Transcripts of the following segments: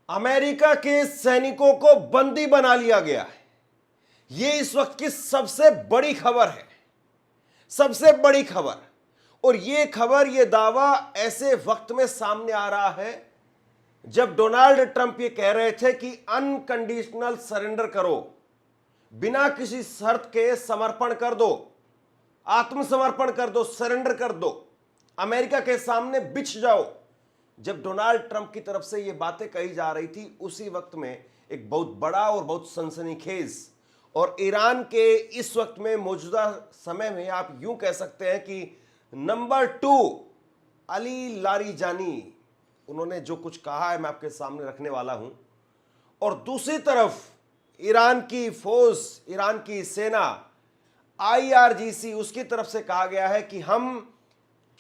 America के सैनिकों को बंदी बना लिया गया है। यह इस वक्त की सबसे बड़ी खबर है, सबसे बड़ी खबर। और यह खबर, यह दावा ऐसे वक्त में सामने आ रहा है जब डोनाल्ड ट्रंप ये कह रहे थे कि अनकंडीशनल सरेंडर करो, बिना किसी शर्त के समर्पण कर दो, आत्मसमर्पण कर दो, सरेंडर कर दो, अमेरिका के सामने बिछ जाओ। जब डोनाल्ड ट्रंप की तरफ से ये बातें कही जा रही थी, उसी वक्त में एक बहुत बड़ा और बहुत सनसनीखेज और ईरान के इस वक्त में मौजूदा समय में आप यूं कह सकते हैं कि नंबर 2 अली लारीजानी, उन्होंने जो कुछ कहा है मैं आपके सामने रखने वाला हूं। और दूसरी तरफ ईरान की फौज, ईरान की सेना IRGC, उसकी तरफ से कहा गया है कि हम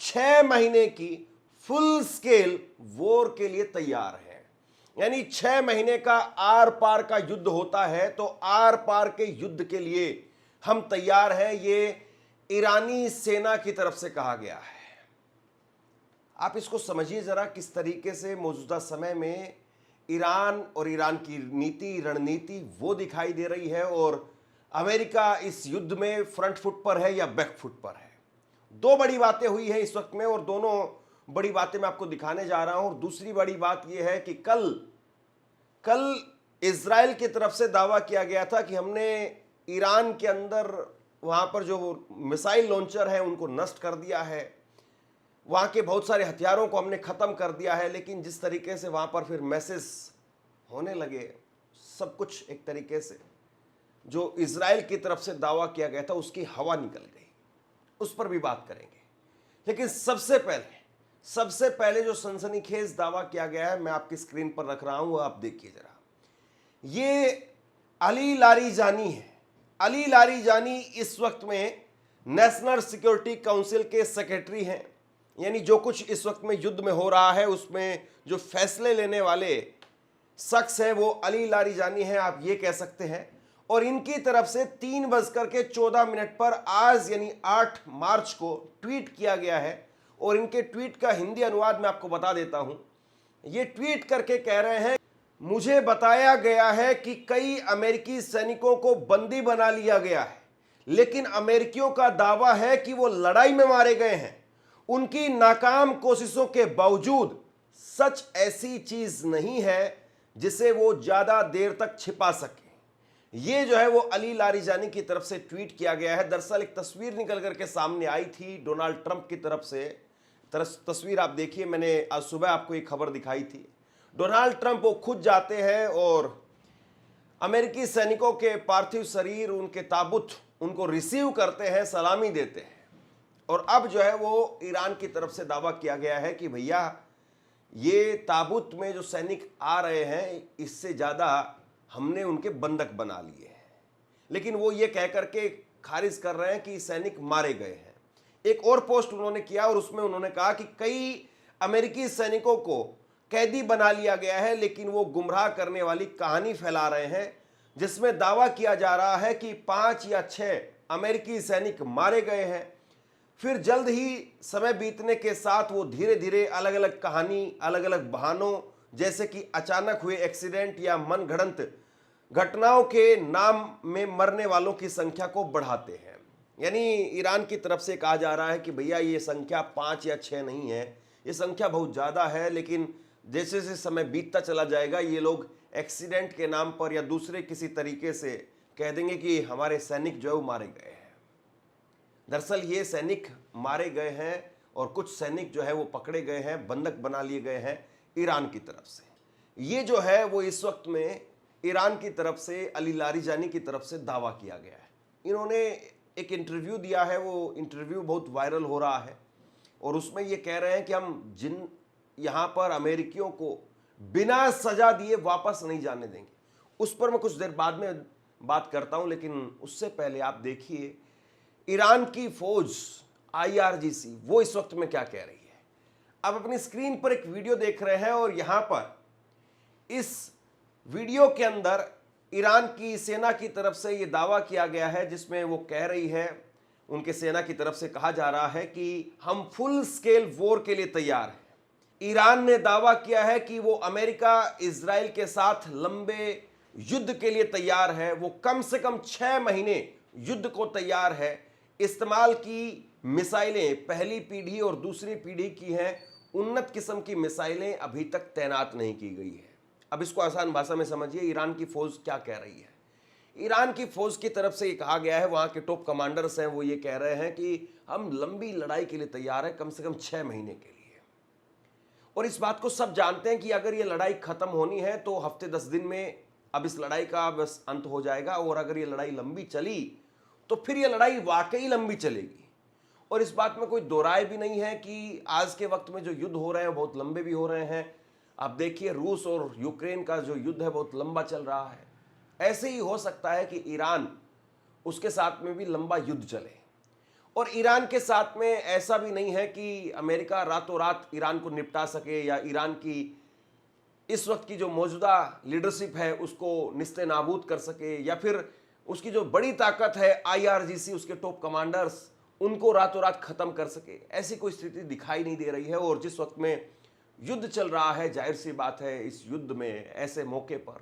6 महीने की फुल स्केल वॉर के लिए तैयार हैं। यानी 6 महीने का आर पार का युद्ध होता है, तो आर पार के युद्ध के लिए हम तैयार हैं, ये ईरानी सेना की तरफ से कहा गया है। आप इसको समझिए जरा, किस तरीके से मौजूदा समय में ईरान और ईरान की नीति, रणनीति वो दिखाई दे रही है और अमेरिका इस युद्ध में फ्रंट फुट पर है या बैक फुट पर है। दो बड़ी बातें हुई हैं इस वक्त में और दोनों बड़ी बातें मैं आपको दिखाने जा रहा हूं। और दूसरी बड़ी बात यह है कि कल इजराइल की तरफ से दावा किया गया था कि हमने ईरान के अंदर वहां पर जो मिसाइल लॉन्चर है उनको नष्ट कर दिया है, वहां के बहुत सारे हथियारों को हमने खत्म कर दिया है। लेकिन जिस तरीके से वहां पर फिर मैसेज होने लगे, सब कुछ एक तरीके से जो इजराइल की तरफ से दावा किया गया था उसकी हवा निकल गई, उस पर भी बात करेंगे। लेकिन सबसे पहले जो सनसनीखेज दावा किया गया है मैं आपकी स्क्रीन पर रख रहा हूं, वो आप देखिए जरा। ये अली लारीजानी है। अली लारीजानी इस वक्त में नेशनल सिक्योरिटी काउंसिल के सेक्रेटरी हैं। यानी जो कुछ इस वक्त में युद्ध में हो रहा है उसमें जो फैसले लेने वाले शख्स हैं वो अली लारीजानी हैं, आप ये कह सकते हैं। और इनकी तरफ से 3:14 पर आज यानी 8 मार्च को ट्वीट किया गया है। और इनके ट्वीट का हिंदी अनुवाद मैं आपको बता देता हूं। ये ट्वीट करके कह रहे हैं, मुझे बताया गया है कि कई अमेरिकी सैनिकों को बंदी बना लिया गया है, लेकिन अमेरिकियों का दावा है कि वो लड़ाई में मारे गए हैं। उनकी नाकाम कोशिशों के बावजूद सच ऐसी चीज नहीं है जिसे वो ज्यादा देर तक छिपा सके। ये जो है वो अली लारीजानी की तरफ से ट्वीट किया गया है। दरअसल एक तस्वीर निकल करके सामने आई थी डोनाल्ड ट्रंप की तरफ से। तस्वीर आप देखिए, मैंने आज सुबह आपको एक खबर दिखाई थी। डोनाल्ड ट्रंप वो खुद जाते हैं और अमेरिकी सैनिकों के पार्थिव शरीर, उनके ताबूत, उनको रिसीव करते हैं, सलामी देते हैं। और अब जो है वो ईरान की तरफ से दावा किया गया है कि भैया ये ताबूत में जो सैनिक आ रहे हैं इससे ज़्यादा हमने उनके बंधक बना लिए हैं। लेकिन वो ये कह करके खारिज कर रहे हैं कि सैनिक मारे गए हैं। एक और पोस्ट उन्होंने किया और उसमें उन्होंने कहा कि कई अमेरिकी सैनिकों को कैदी बना लिया गया है, लेकिन वो गुमराह करने वाली कहानी फैला रहे हैं जिसमें दावा किया जा रहा है कि 5 या 6 अमेरिकी सैनिक मारे गए हैं। फिर जल्द ही समय बीतने के साथ वो धीरे धीरे अलग अलग कहानी, अलग अलग बहानों, जैसे कि अचानक हुए एक्सीडेंट या मनगढ़ंत घटनाओं के नाम में मरने वालों की संख्या को बढ़ाते हैं। यानी ईरान की तरफ से कहा जा रहा है कि भैया ये संख्या 5 या 6 नहीं है, ये संख्या बहुत ज़्यादा है। लेकिन जैसे जैसे समय बीतता चला जाएगा ये लोग एक्सीडेंट के नाम पर या दूसरे किसी तरीके से कह देंगे कि हमारे सैनिक जो है वो मारे गए हैं। दरअसल ये सैनिक मारे गए हैं और कुछ सैनिक जो है वो पकड़े गए हैं, बंधक बना लिए गए हैं ईरान की तरफ से। ये जो है वो इस वक्त में ईरान की तरफ से अली लारीजानी की तरफ से दावा किया गया है। इन्होंने एक इंटरव्यू दिया है, वो इंटरव्यू बहुत वायरल हो रहा है और उसमें ये कह रहे हैं कि हम जिन यहाँ पर अमेरिकियों को बिना सजा दिए वापस नहीं जाने देंगे। उस पर मैं कुछ देर बाद में बात करता हूँ, लेकिन उससे पहले आप देखिए ईरान की फौज IRGC वो इस वक्त में क्या कह रही है। आप अपनी स्क्रीन पर एक वीडियो देख रहे हैं और यहां पर इस वीडियो के अंदर ईरान की सेना की तरफ से यह दावा किया गया है जिसमें वो कह रही है, उनके सेना की तरफ से कहा जा रहा है कि हम फुल स्केल वॉर के लिए तैयार हैं। ईरान ने दावा किया है कि वो अमेरिका इजराइल के साथ लंबे युद्ध के लिए तैयार है। वो कम से कम 6 महीने युद्ध को तैयार है। इस्तेमाल की मिसाइलें पहली पीढ़ी और दूसरी पीढ़ी की हैं। उन्नत किस्म की मिसाइलें अभी तक तैनात नहीं की गई है। अब इसको आसान भाषा में समझिए, ईरान की फौज क्या कह रही है। ईरान की फौज की तरफ से ये कहा गया है, वहां के टॉप कमांडर्स हैं, वो ये कह रहे हैं कि हम लंबी लड़ाई के लिए तैयार हैं, कम से कम 6 महीने के लिए। और इस बात को सब जानते हैं कि अगर ये लड़ाई खत्म होनी है तो हफ्ते 10 दिन में अब इस लड़ाई का बस अंत हो जाएगा। और अगर ये लड़ाई लंबी चली तो फिर ये लड़ाई वाकई लंबी चलेगी। और इस बात में कोई दो राय भी नहीं है कि आज के वक्त में जो युद्ध हो रहे हैं बहुत लंबे भी हो रहे हैं। आप देखिए, रूस और यूक्रेन का जो युद्ध है बहुत लंबा चल रहा है। ऐसे ही हो सकता है कि ईरान उसके साथ में भी लंबा युद्ध चले। और ईरान के साथ में ऐसा भी नहीं है कि अमेरिका रातों रात ईरान को निपटा सके या ईरान की इस वक्त की जो मौजूदा लीडरशिप है उसको निस्ते नाबूद कर सके, या फिर उसकी जो बड़ी ताकत है IRGC, उसके टॉप कमांडर्स, उनको रातों रात खत्म कर सके। ऐसी कोई स्थिति दिखाई नहीं दे रही है। और जिस वक्त में युद्ध चल रहा है, जाहिर सी बात है इस युद्ध में ऐसे मौके पर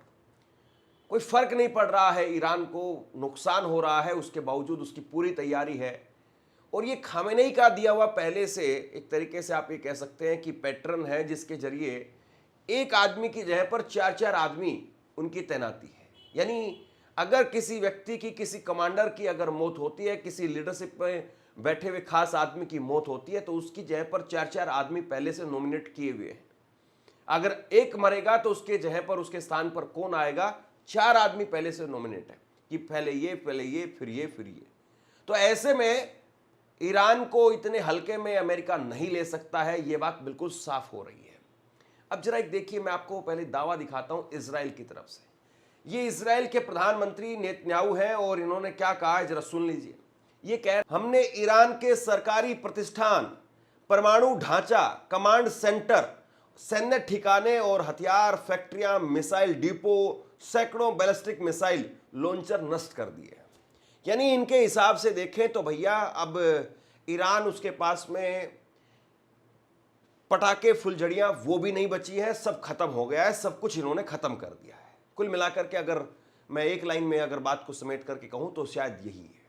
कोई फर्क नहीं पड़ रहा है। ईरान को नुकसान हो रहा है, उसके बावजूद उसकी पूरी तैयारी है। और ये खामेनेई का दिया हुआ पहले से एक तरीके से आप ये कह सकते हैं कि पैटर्न है, जिसके जरिए एक आदमी की जगह पर 4-4 आदमी उनकी तैनाती है। यानी अगर किसी व्यक्ति की, किसी कमांडर की अगर मौत होती है, किसी लीडरशिप में बैठे हुए खास आदमी की मौत होती है, तो उसकी जगह पर 4-4 आदमी पहले से नॉमिनेट किए हुए हैं। अगर एक मरेगा तो उसके जगह पर, उसके स्थान पर कौन आएगा, 4 आदमी पहले से नॉमिनेट है कि पहले ये, फिर ये, फिर ये। तो ऐसे में ईरान को इतने हल्के में अमेरिका नहीं ले सकता है, यह बात बिल्कुल साफ हो रही है। अब जरा एक देखिए, मैं आपको पहले दावा दिखाता हूं इजराइल की तरफ से। ये इजराइल के प्रधानमंत्री नेतन्याहू हैं और इन्होंने क्या कहा है, जरा सुन लीजिए। ये कह, हमने ईरान के सरकारी प्रतिष्ठान, परमाणु ढांचा, कमांड सेंटर, सैन्य ठिकाने और हथियार फैक्ट्रियां, मिसाइल डिपो, सैकड़ों बैलिस्टिक मिसाइल लॉन्चर नष्ट कर दिए। यानी इनके हिसाब से देखें तो भैया अब ईरान, उसके पास में पटाखे फुलझड़ियां वो भी नहीं बची हैं, सब खत्म हो गया है, सब कुछ इन्होंने खत्म कर दिया है। कुल मिलाकर के अगर मैं एक लाइन में अगर बात को समेट करके कहूं तो शायद यही है।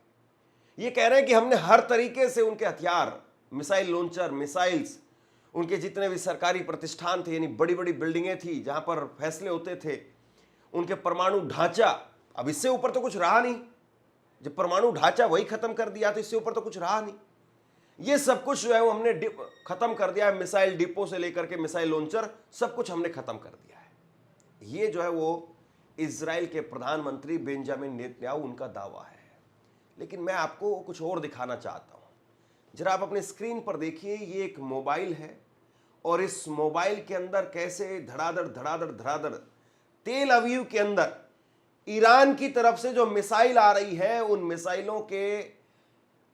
ये कह रहे हैं कि हमने हर तरीके से उनके हथियार, मिसाइल लॉन्चर, मिसाइल्स, उनके जितने भी सरकारी प्रतिष्ठान थे, यानी बड़ी बड़ी बिल्डिंगें थी जहां पर फैसले होते थे, उनके परमाणु ढांचा, अब इससे ऊपर तो कुछ रहा नहीं। जब परमाणु ढांचा वही खत्म कर दिया तो इससे ऊपर तो कुछ रहा नहीं। ये सब कुछ जो है वो हमने खत्म कर दिया है। मिसाइल डिपो से लेकर के मिसाइल लॉन्चर, सब कुछ हमने खत्म कर दिया है। ये जो है वो इजराइल के प्रधानमंत्री बेंजामिन नेतन्याहू, उनका दावा है। लेकिन मैं आपको कुछ और दिखाना चाहता हूं। जरा आप अपने स्क्रीन पर देखिए, ये एक मोबाइल है और इस मोबाइल के अंदर कैसे धड़ाधड़ धड़ाधड़ धड़ाधड़ तेल अवीव के अंदर ईरान की तरफ से जो मिसाइल आ रही है, उन मिसाइलों के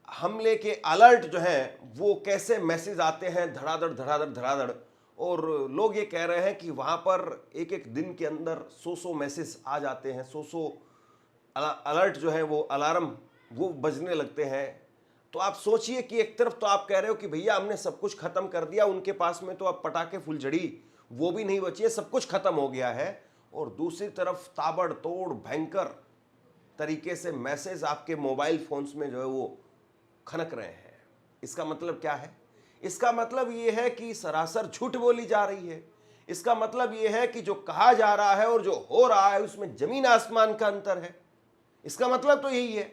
हमले के अलर्ट जो हैं वो कैसे मैसेज आते हैं, धड़ाधड़ धड़ाधड़ धड़ाधड़। और लोग ये कह रहे हैं कि वहाँ पर एक एक दिन के अंदर 100 मैसेज आ जाते हैं, 100 अलर्ट जो है वो अलार्म वो बजने लगते हैं। तो आप सोचिए कि एक तरफ तो आप कह रहे हो कि भैया हमने सब कुछ खत्म कर दिया, उनके पास में तो अब पटाखे फुलझड़ी वो भी नहीं बची है, सब कुछ खत्म हो गया है, और दूसरी तरफ ताबड़तोड़ भयंकर तरीके से मैसेज आपके मोबाइल फोन्स में जो है वो खनक रहे हैं। इसका मतलब क्या है? इसका मतलब ये है कि सरासर झूठ बोली जा रही है। इसका मतलब ये है कि जो कहा जा रहा है और जो हो रहा है उसमें जमीन आसमान का अंतर है। इसका मतलब तो यही है।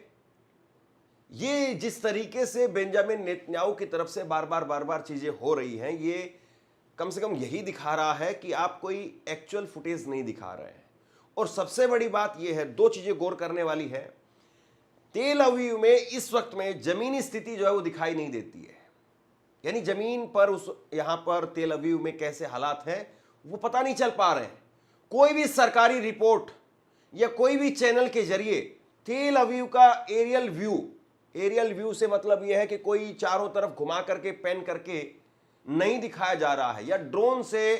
ये जिस तरीके से बेंजामिन नेतन्याहू की तरफ से बार बार चीजें हो रही हैं, ये कम से कम यही दिखा रहा है कि आप कोई एक्चुअल फुटेज नहीं दिखा रहे हैं। और सबसे बड़ी बात यह है, दो चीजें गौर करने वाली है। तेल अवीव में इस वक्त में जमीनी स्थिति जो है वो दिखाई नहीं देती है। यानी जमीन पर उस यहां पर तेल अवीव में कैसे हालात हैं वो पता नहीं चल पा रहे हैं। कोई भी सरकारी रिपोर्ट या कोई भी चैनल के जरिए तेल अवीव का एरियल व्यू से मतलब यह है कि कोई चारों तरफ घुमा करके पैन करके नहीं दिखाया जा रहा है, या ड्रोन से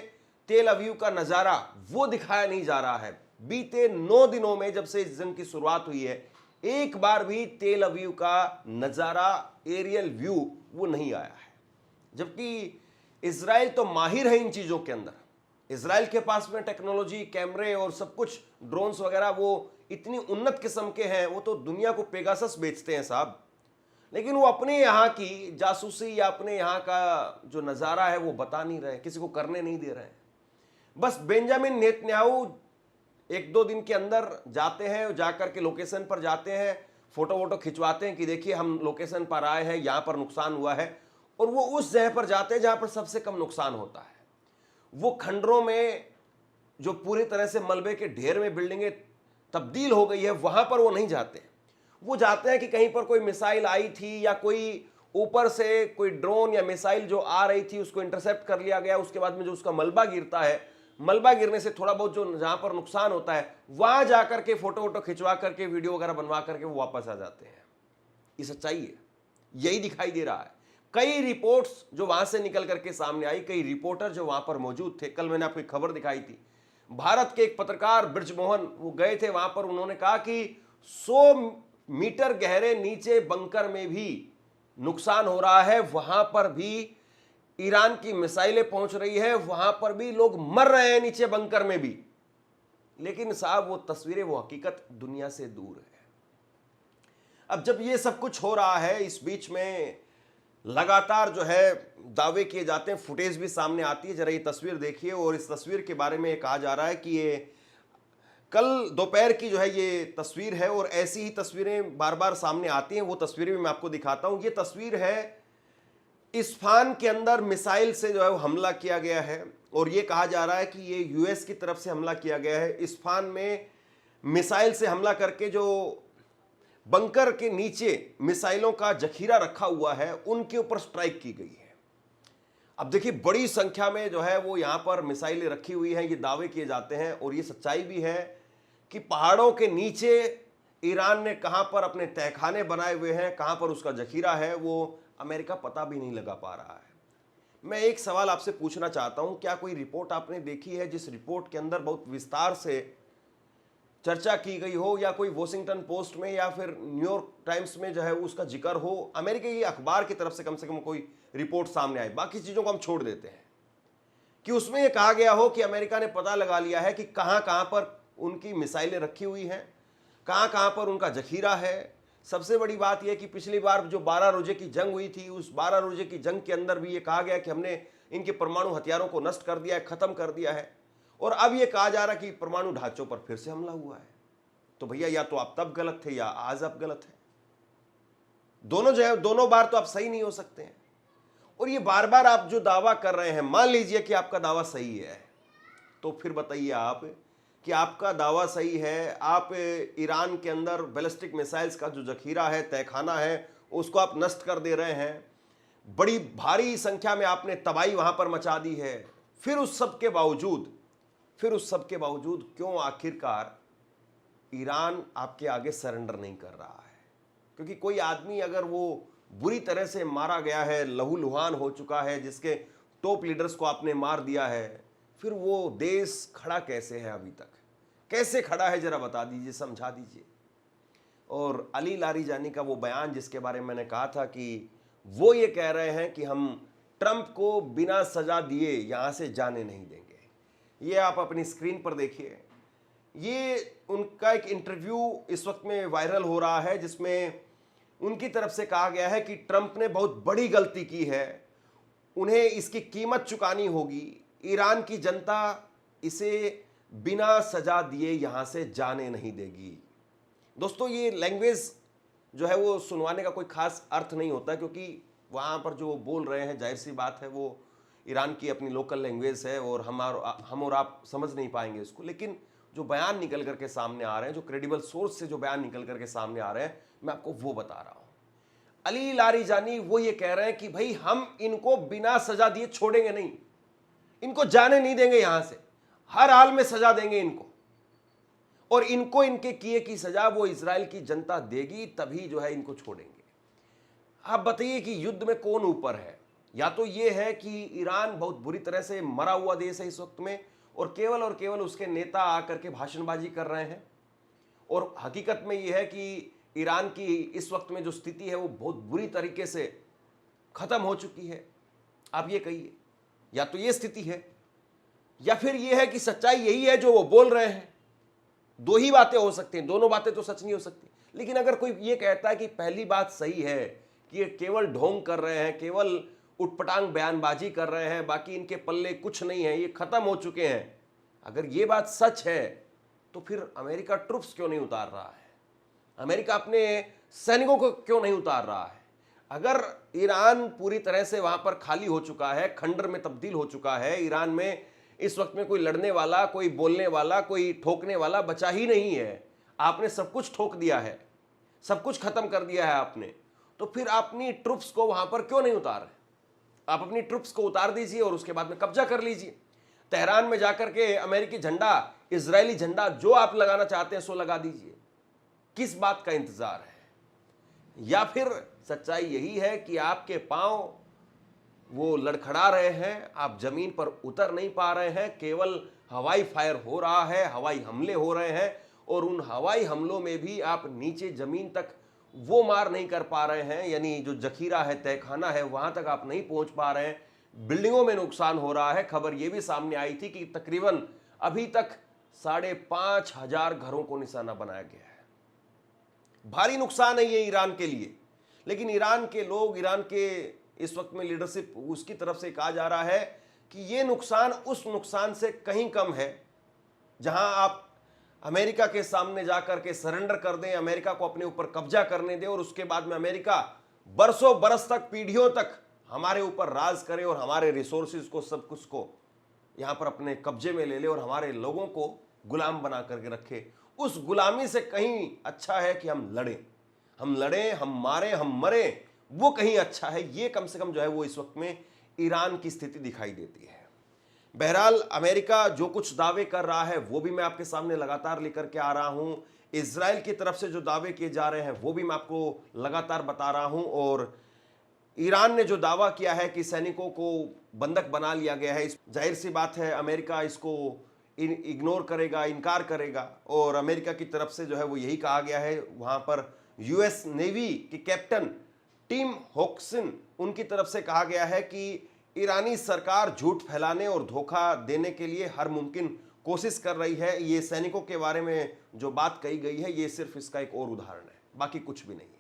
तेल अवीव का नजारा वो दिखाया नहीं जा रहा है। बीते 9 दिनों में जब से इस जंग की शुरुआत हुई है, एक बार भी तेल अवीव का नजारा, एरियल व्यू वो नहीं आया है। जबकि इजराइल तो माहिर है इन चीजों के अंदर। इजराइल के पास में टेक्नोलॉजी, कैमरे और सब कुछ, ड्रोन्स वगैरह वो इतनी उन्नत किस्म के हैं, वो तो दुनिया को पेगासस बेचते हैं साहब। लेकिन वो अपने यहाँ की जासूसी या अपने यहाँ का जो नज़ारा है वो बता नहीं रहे, किसी को करने नहीं दे रहे हैं। बस बेंजामिन नेतन्याहू एक दो दिन के अंदर जाते हैं, जाकर के लोकेशन पर जाते हैं, फोटो वोटो खिंचवाते हैं कि देखिए हम लोकेशन पर आए हैं, यहाँ पर नुकसान हुआ है, और वो उस जगह पर जाते हैं जहाँ पर सबसे कम नुकसान होता है। वो खंडरों में जो पूरी तरह से मलबे के ढेर में बिल्डिंगें तब्दील हो गई है, वहां पर वो नहीं जाते। वो जाते हैं कि कहीं पर कोई मिसाइल आई थी या कोई ऊपर से कोई ड्रोन या मिसाइल जो आ रही थी उसको इंटरसेप्ट कर लिया गया, उसके बाद में जो उसका मलबा गिरता है, मलबा गिरने से थोड़ा बहुत जो जहां पर नुकसान होता है वहां जाकर के फोटो वोटो खिंचवा करके, वीडियो वगैरह बनवा करके वो वापस आ जाते हैं। ये सच्चाई है, यही दिखाई दे रहा है। कई रिपोर्ट्स जो वहां से निकल करके सामने आई, कई रिपोर्टर जो वहां पर मौजूद थे, कल मैंने आपको एक खबर दिखाई थी, भारत के एक पत्रकार ब्रिजमोहन वो गए थे वहां पर, उन्होंने कहा कि 100 मीटर गहरे नीचे बंकर में भी नुकसान हो रहा है, वहां पर भी ईरान की मिसाइलें पहुंच रही है, वहां पर भी लोग मर रहे हैं नीचे बंकर में भी। लेकिन साहब वो तस्वीरें, वो हकीकत दुनिया से दूर है। अब जब ये सब कुछ हो रहा है, इस बीच में लगातार जो है दावे किए जाते हैं, फुटेज भी सामने आती है। जरा ये तस्वीर देखिए, और इस तस्वीर के बारे में कहा जा रहा है कि ये कल दोपहर की जो है ये तस्वीर है, और ऐसी ही तस्वीरें बार बार सामने आती हैं। वो तस्वीरें भी मैं आपको दिखाता हूं। ये तस्वीर है, इस्फहान के अंदर मिसाइल से जो है वो हमला किया गया है, और ये कहा जा रहा है कि ये यूएस की तरफ से हमला किया गया है। इस्फहान में मिसाइल से हमला करके जो बंकर के नीचे मिसाइलों का जखीरा रखा हुआ है उनके ऊपर स्ट्राइक की गई है। अब देखिए, बड़ी संख्या में जो है वो यहां पर मिसाइलें रखी हुई हैं, ये दावे किए जाते हैं, और ये सच्चाई भी है कि पहाड़ों के नीचे ईरान ने कहां पर अपने तहखाने बनाए हुए हैं, कहां पर उसका जखीरा है, वो अमेरिका पता भी नहीं लगा पा रहा है। मैं एक सवाल आपसे पूछना चाहता हूं, क्या कोई रिपोर्ट आपने देखी है जिस रिपोर्ट के अंदर बहुत विस्तार से चर्चा की गई हो, या कोई वॉशिंगटन पोस्ट में या फिर न्यूयॉर्क टाइम्स में जो है उसका जिक्र हो, अमेरिकी अखबार की तरफ से कम कोई रिपोर्ट सामने आए, बाकी चीजों को हम छोड़ देते हैं, कि उसमें यह कहा गया हो कि अमेरिका ने पता लगा लिया है कि कहां कहां पर उनकी मिसाइलें रखी हुई हैं, कहां कहां पर उनका जखीरा है। सबसे बड़ी बात यह कि पिछली बार जो 12 रोजे की जंग हुई थी, उस 12 रोजे की जंग के अंदर भी यह कहा गया कि हमने इनके परमाणु हथियारों को नष्ट कर दिया है, खत्म कर दिया है, और अब यह कहा जा रहा है कि परमाणु ढांचों पर फिर से हमला हुआ है। तो भैया, या तो आप तब गलत थे या आज आप गलत हैं। दोनों जो है, दोनों बार तो आप सही नहीं हो सकते हैं। और ये बार बार आप जो दावा कर रहे हैं, मान लीजिए कि आपका दावा सही है, तो फिर बताइए आप कि आपका दावा सही है, आप ईरान के अंदर बैलिस्टिक मिसाइल्स का जो जखीरा है, तहखाना है, उसको आप नष्ट कर दे रहे हैं, बड़ी भारी संख्या में आपने तबाही वहां पर मचा दी है। फिर उस सब के बावजूद क्यों आखिरकार ईरान आपके आगे सरेंडर नहीं कर रहा है? क्योंकि कोई आदमी अगर वो बुरी तरह से मारा गया है, लहूलुहान हो चुका है, जिसके टॉप लीडर्स को आपने मार दिया है, फिर वो देश खड़ा कैसे है? अभी तक कैसे खड़ा है, जरा बता दीजिए, समझा दीजिए। और अली लारीजानी का वो बयान जिसके बारे में मैंने कहा था कि वो ये कह रहे हैं कि हम ट्रंप को बिना सजा दिए यहां से जाने नहीं देंगे, ये आप अपनी स्क्रीन पर देखिए। ये उनका एक इंटरव्यू इस वक्त में वायरल हो रहा है, जिसमें उनकी तरफ से कहा गया है कि ट्रंप ने बहुत बड़ी गलती की है, उन्हें इसकी कीमत चुकानी होगी, ईरान की जनता इसे बिना सजा दिए यहां से जाने नहीं देगी। दोस्तों, ये लैंग्वेज जो है वो सुनवाने का कोई खास अर्थ नहीं होता, क्योंकि वहां पर जो बोल रहे हैं, जाहिर सी बात है, वो ईरान की अपनी लोकल लैंग्वेज है, और हम और आप समझ नहीं पाएंगे इसको। लेकिन जो बयान निकल करके सामने आ रहे हैं, जो क्रेडिबल सोर्स से जो बयान निकल करके सामने आ रहे हैं, मैं आपको वो बता रहा हूं। अली लारीजानी वो ये कह रहे हैं कि भाई हम इनको बिना सजा दिए छोड़ेंगे नहीं, इनको जाने नहीं देंगे यहां से, हर हाल में सजा देंगे इनको, और इनको इनके किए की सजा वो इजराइल की जनता देगी, तभी जो है इनको छोड़ेंगे। आप बताइए कि युद्ध में कौन ऊपर है? या तो ये है कि ईरान बहुत बुरी तरह से मरा हुआ देश है इस वक्त में, और केवल उसके नेता आकर के भाषणबाजी कर रहे हैं, और हकीकत में यह है कि ईरान की इस वक्त में जो स्थिति है वो बहुत बुरी तरीके से खत्म हो चुकी है। आप ये कहिए, या तो ये स्थिति है, या फिर ये है कि सच्चाई यही है जो वो बोल रहे हैं। दो ही बातें हो सकती हैं, दोनों बातें तो सच नहीं हो सकती। लेकिन अगर कोई ये कहता है कि पहली बात सही है कि ये केवल ढोंग कर रहे हैं, केवल उटपटांग बयानबाजी कर रहे हैं, बाकी इनके पल्ले कुछ नहीं है, ये खत्म हो चुके हैं, अगर ये बात सच है तो फिर अमेरिका ट्रूप्स क्यों नहीं उतार रहा है? अमेरिका अपने सैनिकों को क्यों नहीं उतार रहा है? अगर ईरान पूरी तरह से वहां पर खाली हो चुका है, खंडर में तब्दील हो चुका है, ईरान में इस वक्त में कोई लड़ने वाला, कोई बोलने वाला, कोई ठोकने वाला बचा ही नहीं है, आपने सब कुछ ठोक दिया है, सब कुछ खत्म कर दिया है आपने, तो फिर अपनी ट्रुप्स को वहां पर क्यों नहीं उतार रहे? आप अपनी ट्रुप्स को उतार दीजिए और उसके बाद में कब्जा कर लीजिए। तेहरान में जाकर के अमेरिकी झंडा, इजरायली झंडा जो आप लगाना चाहते हैं सो लगा दीजिए। किस बात का इंतजार है? या फिर सच्चाई यही है कि आपके पांव वो लड़खड़ा रहे हैं, आप जमीन पर उतर नहीं पा रहे हैं, केवल हवाई फायर हो रहा है, हवाई हमले हो रहे हैं, और उन हवाई हमलों में भी आप नीचे जमीन तक वो मार नहीं कर पा रहे हैं, यानी जो जखीरा है, तहखाना है, वहां तक आप नहीं पहुंच पा रहे हैं। बिल्डिंगों में नुकसान हो रहा है। खबर यह भी सामने आई थी कि तकरीबन अभी तक 5,500 घरों को निशाना बनाया गया है। भारी नुकसान है ये ईरान के लिए। लेकिन ईरान के लोग, ईरान के इस वक्त में लीडरशिप, उसकी तरफ से कहा जा रहा है कि ये नुकसान उस नुकसान से कहीं कम है जहां आप अमेरिका के सामने जाकर के सरेंडर कर दें, अमेरिका को अपने ऊपर कब्जा करने दें, और उसके बाद में अमेरिका बरसों बरस तक, पीढ़ियों तक हमारे ऊपर राज करे और हमारे रिसोर्सेज को, सब कुछ को यहां पर अपने कब्जे में ले ले और हमारे लोगों को गुलाम बना करके रखे। उस गुलामी से कहीं अच्छा है कि हम लड़ें, हम मारें, हम मरें, वो कहीं अच्छा है। ये कम से कम जो है वो इस वक्त में ईरान की स्थिति दिखाई देती है। बहरहाल अमेरिका जो कुछ दावे कर रहा है वो भी मैं आपके सामने लगातार लेकर के आ रहा हूं। इजराइल की तरफ से जो दावे किए जा रहे हैं वो भी मैं आपको लगातार बता रहा हूं। और ईरान ने जो दावा किया है कि सैनिकों को बंधक बना लिया गया है, जाहिर सी बात है अमेरिका इसको इग्नोर करेगा, इनकार करेगा। और अमेरिका की तरफ से जो है वो यही कहा गया है, वहां पर यूएस नेवी के कैप्टन टिम होक्सन, उनकी तरफ से कहा गया है कि ईरानी सरकार झूठ फैलाने और धोखा देने के लिए हर मुमकिन कोशिश कर रही है। ये सैनिकों के बारे में जो बात कही गई है ये सिर्फ इसका एक और उदाहरण है, बाकी कुछ भी नहीं है।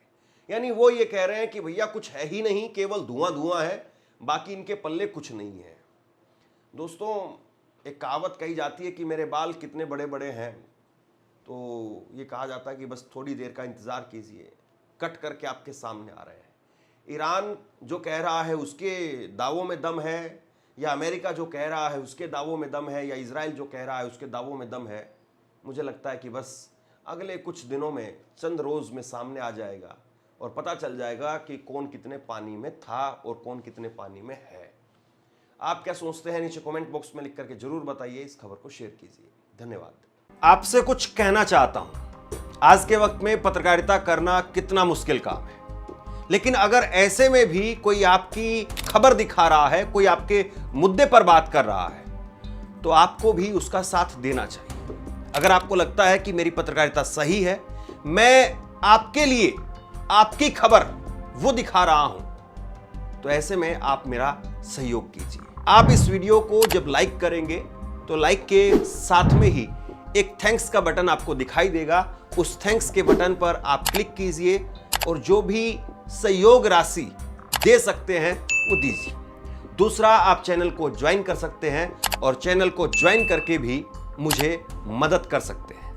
यानी वो ये कह रहे हैं कि भैया कुछ है ही नहीं, केवल धुआं धुआं है, बाकी इनके पल्ले कुछ नहीं है। दोस्तों, एक कहावत कही जाती है कि मेरे बाल कितने बड़े बड़े हैं, तो ये कहा जाता है कि बस थोड़ी देर का इंतजार कीजिए, कट करके आपके सामने आ रहे हैं। ईरान जो कह रहा है उसके दावों में दम है, या अमेरिका जो कह रहा है उसके दावों में दम है, या इजराइल जो कह रहा है उसके दावों में दम है, मुझे लगता है कि बस अगले कुछ दिनों में, चंद रोज़ में सामने आ जाएगा और पता चल जाएगा कि कौन कितने पानी में था और कौन कितने पानी में है। आप क्या सोचते हैं नीचे कमेंट बॉक्स में लिख करके जरूर बताइए। इस खबर को शेयर कीजिए। धन्यवाद। आपसे कुछ कहना चाहता हूं, आज के वक्त में पत्रकारिता करना कितना मुश्किल काम है, लेकिन अगर ऐसे में भी कोई आपकी खबर दिखा रहा है, कोई आपके मुद्दे पर बात कर रहा है, तो आपको भी उसका साथ देना चाहिए। अगर आपको लगता है कि मेरी पत्रकारिता सही है, मैं आपके लिए आपकी खबर वो दिखा रहा हूं, तो ऐसे में आप मेरा सहयोग कीजिए। आप इस वीडियो को जब लाइक करेंगे तो लाइक के साथ में ही एक थैंक्स का बटन आपको दिखाई देगा। उस थैंक्स के बटन पर आप क्लिक कीजिए और जो भी सहयोग राशि दे सकते हैं वो दीजिए। दूसरा, आप चैनल को ज्वाइन कर सकते हैं और चैनल को ज्वाइन करके भी मुझे मदद कर सकते हैं।